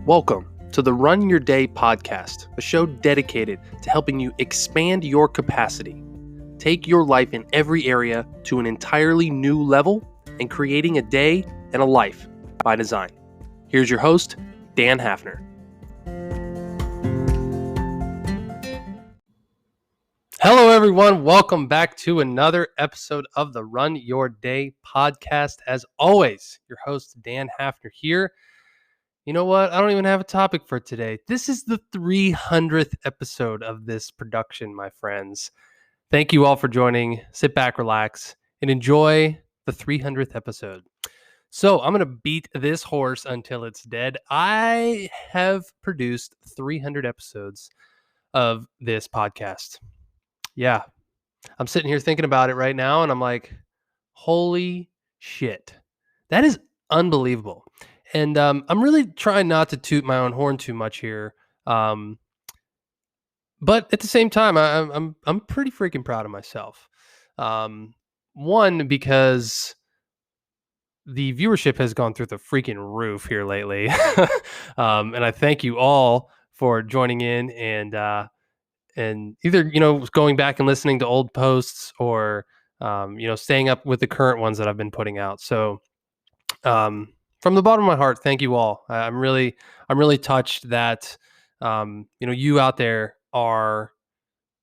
Welcome to the Run Your Day podcast, a show dedicated to helping you expand your capacity, take your life in every area to an entirely new level, and creating a day and a life by design. Here's your host, Dan Hafner. Hello, everyone. Welcome back to another episode of the Run Your Day podcast. As always, your host, Dan Hafner here. You know what? I don't even have a topic for today. This is the 300th episode of this production, my friends. Thank you all for joining. Sit back, relax, and enjoy the 300th episode. So I'm going to beat this horse until it's dead. I have produced 300 episodes of this podcast. Yeah. I'm sitting here thinking about it right now, and I'm like, holy shit. That is unbelievable. And I'm really trying not to toot my own horn too much here, but at the same time, I'm pretty freaking proud of myself. One, because the viewership has gone through the freaking roof here lately, and I thank you all for joining in and either going back and listening to old posts or staying up with the current ones that I've been putting out. So. From the bottom of my heart, thank you all. I'm really touched that you out there are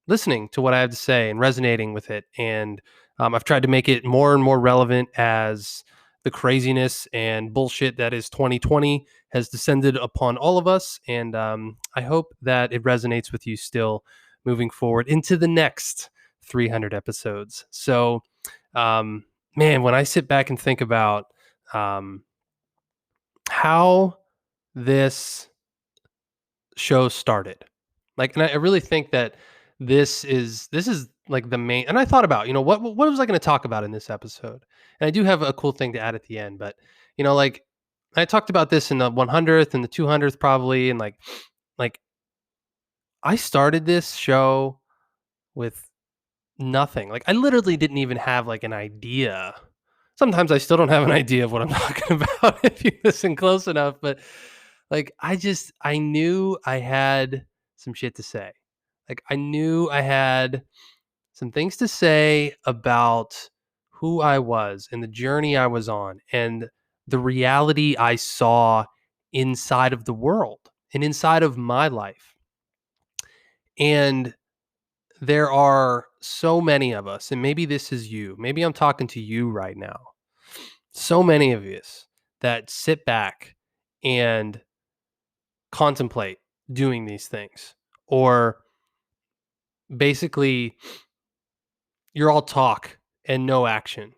listening to what I have to say and resonating with it. And I've tried to make it more and more relevant as the craziness and bullshit that is 2020 has descended upon all of us. And I hope that it resonates with you still moving forward into the next 300 episodes. So, man, when I sit back and think about how this show started, and I really think that this is like the main. And I thought about what was I going to talk about in this episode, and I do have a cool thing to add at the end. But I talked about this in the 100th and the 200th probably, and like I started this show with nothing. Like I literally didn't even have like an idea. Sometimes I still don't have an idea of what I'm talking about if you listen close enough, but I knew I had some shit to say. Like I knew I had some things to say about who I was and the journey I was on and the reality I saw inside of the world and inside of my life. And there are so many of us, and maybe this is you. Maybe I'm talking to you right now. So many of us that sit back and contemplate doing these things, or basically you're all talk and no action.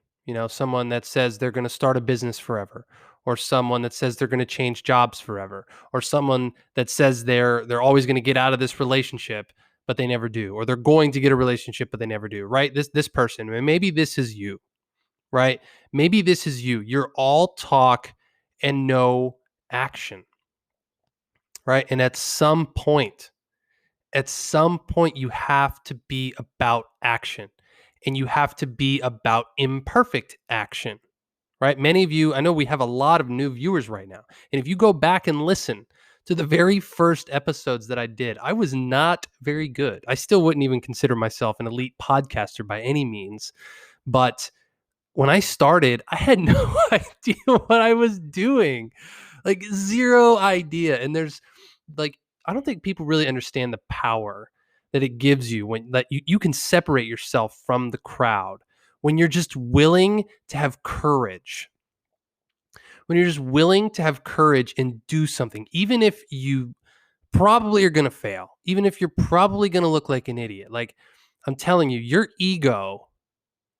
Someone that says they're going to start a business forever, or someone that says they're going to change jobs forever, or someone that says they're always going to get out of this relationship but they never do, or they're going to get a relationship but they never do, right? This person, and maybe this is you, right? Maybe this is you. You're all talk and no action, right? And at some point, you have to be about action, and you have to be about imperfect action, right? Many of you, I know we have a lot of new viewers right now. And if you go back and listen to the very first episodes that I did, I was not very good. I still wouldn't even consider myself an elite podcaster by any means. But when I started, I had no idea what I was doing, like zero idea. And there's I don't think people really understand the power that it gives you when that you can separate yourself from the crowd when you're just willing to have courage. When you're just willing to have courage and do something, even if you probably are going to fail, even if you're probably going to look like an idiot. Like I'm telling you, your ego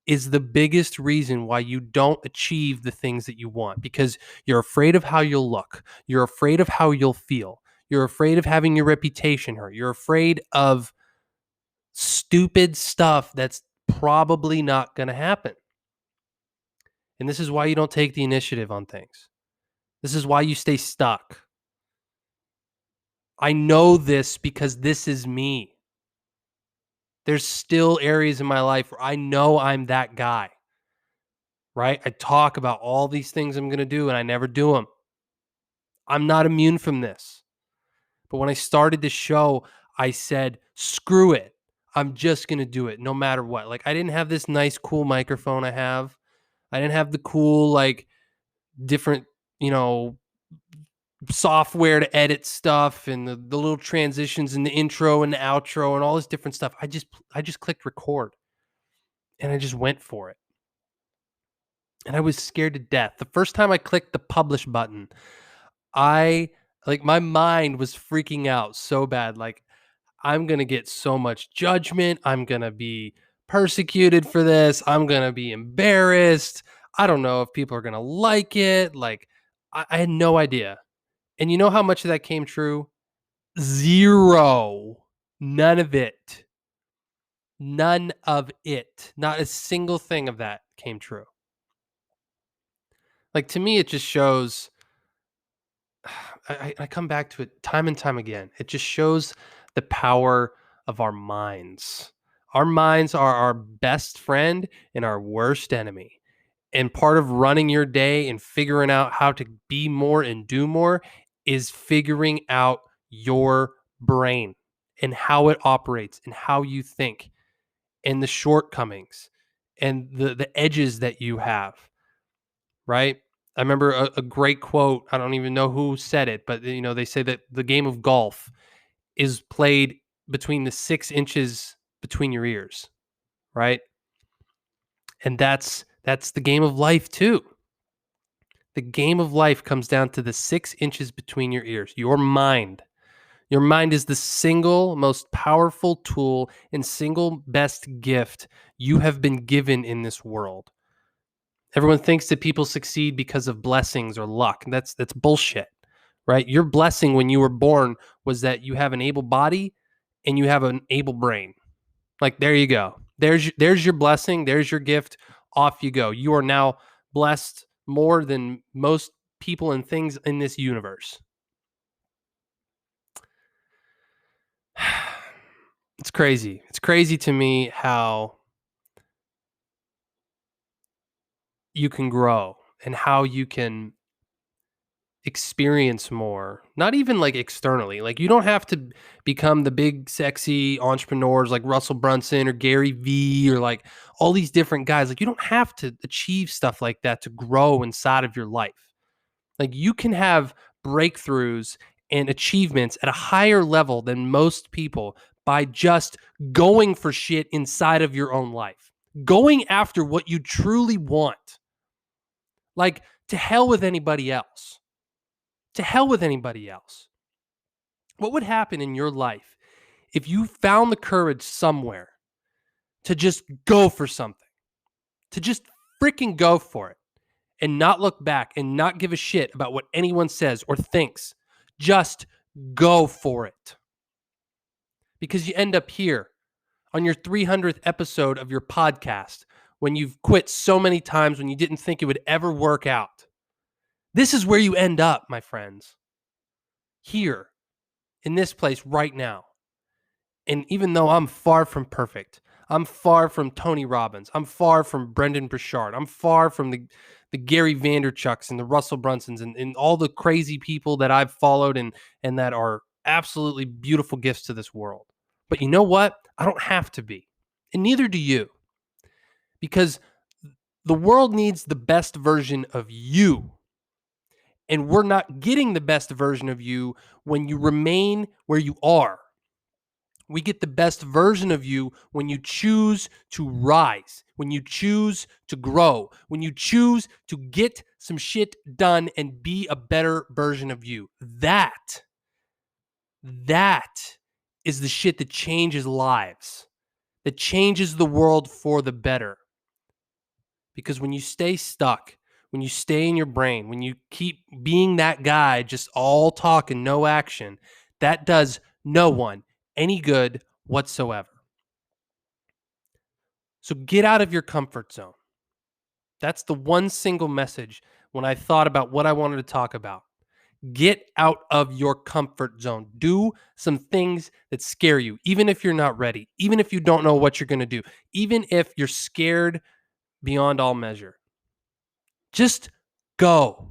is the biggest reason why you don't achieve the things that you want, because you're afraid of how you'll look. You're afraid of how you'll feel. You're afraid of having your reputation hurt. You're afraid of stupid stuff that's probably not going to happen. And this is why you don't take the initiative on things. This is why you stay stuck. I know this because this is me. There's still areas in my life where I know I'm that guy, right? I talk about all these things I'm going to do and I never do them. I'm not immune from this. But when I started the show, I said, screw it. I'm just going to do it no matter what. Like, I didn't have this nice, cool microphone I have. I didn't have the cool, like, different, you know, software to edit stuff and the little transitions in the intro and the outro and all this different stuff. I just clicked record and I just went for it. And I was scared to death. The first time I clicked the publish button, I like my mind was freaking out so bad. Like, I'm going to get so much judgment. I'm going to be persecuted for this. I'm going to be embarrassed. I don't know if people are going to like it. Like, I had no idea. And you know how much of that came true? Zero. None of it. None of it. Not a single thing of that came true. Like, to me, it just shows. I come back to it time and time again. It just shows the power of our minds. Our minds are our best friend and our worst enemy. And part of running your day and figuring out how to be more and do more is figuring out your brain and how it operates and how you think and the shortcomings and the edges that you have, right? I remember a great quote. I don't even know who said it, but they say that the game of golf is played between the 6 inches between your ears, right? And that's the game of life too. The game of life comes down to the 6 inches between your ears. Your mind. Your mind is the single most powerful tool and single best gift you have been given in this world. Everyone thinks that people succeed because of blessings or luck. That's bullshit, right? Your blessing when you were born was that you have an able body and you have an able brain. Like, there you go. There's your blessing. There's your gift. Off you go. You are now blessed more than most people and things in this universe. It's crazy. It's crazy to me how you can grow and how you can experience more, not even like externally. Like, you don't have to become the big sexy entrepreneurs like Russell Brunson or Gary Vee or like all these different guys. Like, you don't have to achieve stuff like that to grow inside of your life. Like, you can have breakthroughs and achievements at a higher level than most people by just going for shit inside of your own life, going after what you truly want. Like, to hell with anybody else. To hell with anybody else. What would happen in your life if you found the courage somewhere to just go for something, to just freaking go for it and not look back and not give a shit about what anyone says or thinks? Just go for it. Because you end up here on your 300th episode of your podcast when you've quit so many times when you didn't think it would ever work out. This is where you end up, my friends. Here, in this place right now. And even though I'm far from perfect, I'm far from Tony Robbins, I'm far from Brendan Burchard, I'm far from the Gary Vaynerchuks and the Russell Brunsons and all the crazy people that I've followed and that are absolutely beautiful gifts to this world. But you know what? I don't have to be. And neither do you. Because the world needs the best version of you. And we're not getting the best version of you when you remain where you are. We get the best version of you when you choose to rise, when you choose to grow, when you choose to get some shit done and be a better version of you. That is the shit that changes lives, that changes the world for the better. Because when you stay stuck, when you stay in your brain, when you keep being that guy, just all talk and no action, that does no one any good whatsoever. So get out of your comfort zone. That's the one single message when I thought about what I wanted to talk about. Get out of your comfort zone. Do some things that scare you, even if you're not ready, even if you don't know what you're going to do, even if you're scared beyond all measure. Just go.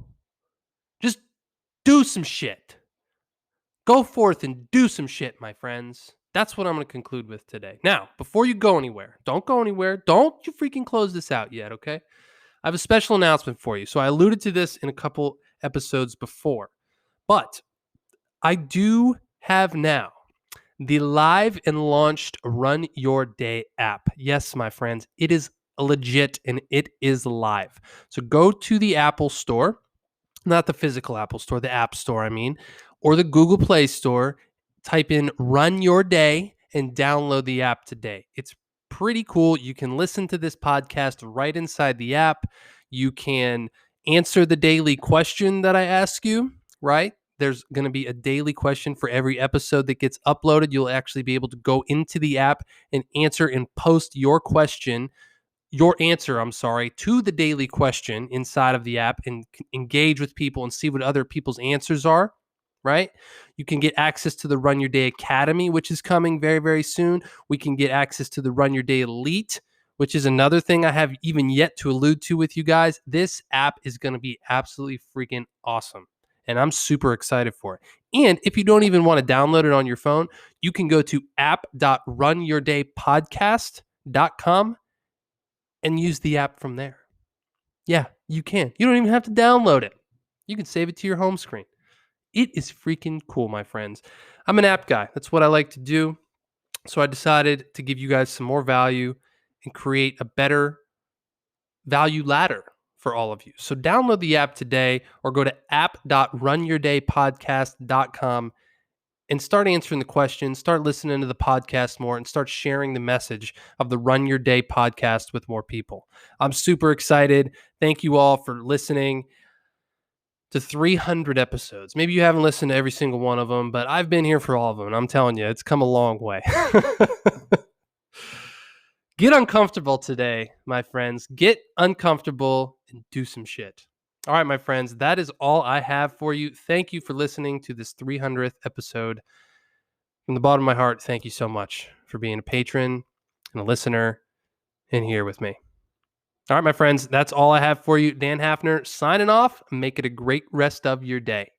Just Do some shit. Go forth and do some shit, my friends. That's what I'm going to conclude with today. Now, before you go anywhere, don't go anywhere. Don't you freaking close this out yet, okay? I have a special announcement for you. So I alluded to this in a couple episodes before, but I do have now the live and launched Run Your Day app. Yes, my friends, it is legit and it is live. So go to the Apple Store, not the physical Apple Store, the App Store, I mean, or the Google Play Store. Type in Run Your Day and download the app today. It's pretty cool. You can listen to this podcast right inside the app. You can answer the daily question that I ask you, right? There's going to be a daily question for every episode that gets uploaded. You'll actually be able to go into the app and answer and post your answer, to the daily question inside of the app and engage with people and see what other people's answers are, right? You can get access to the Run Your Day Academy, which is coming very, very soon. We can get access to the Run Your Day Elite, which is another thing I have even yet to allude to with you guys. This app is going to be absolutely freaking awesome, and I'm super excited for it. And if you don't even want to download it on your phone, you can go to app.runyourdaypodcast.com and use the app from there. Yeah, you can. You don't even have to download it. You can save it to your home screen. It is freaking cool, my friends. I'm an app guy. That's what I like to do. So I decided to give you guys some more value and create a better value ladder for all of you. So download the app today or go to app.runyourdaypodcast.com and start answering the questions, start listening to the podcast more, and start sharing the message of the Run Your Day podcast with more people. I'm super excited. Thank you all for listening to 300 episodes. Maybe you haven't listened to every single one of them, but I've been here for all of them. And I'm telling you, it's come a long way. Get uncomfortable today, my friends. Get uncomfortable and do some shit. All right, my friends, that is all I have for you. Thank you for listening to this 300th episode. From the bottom of my heart, thank you so much for being a patron and a listener and here with me. All right, my friends, that's all I have for you. Dan Hafner signing off. Make it a great rest of your day.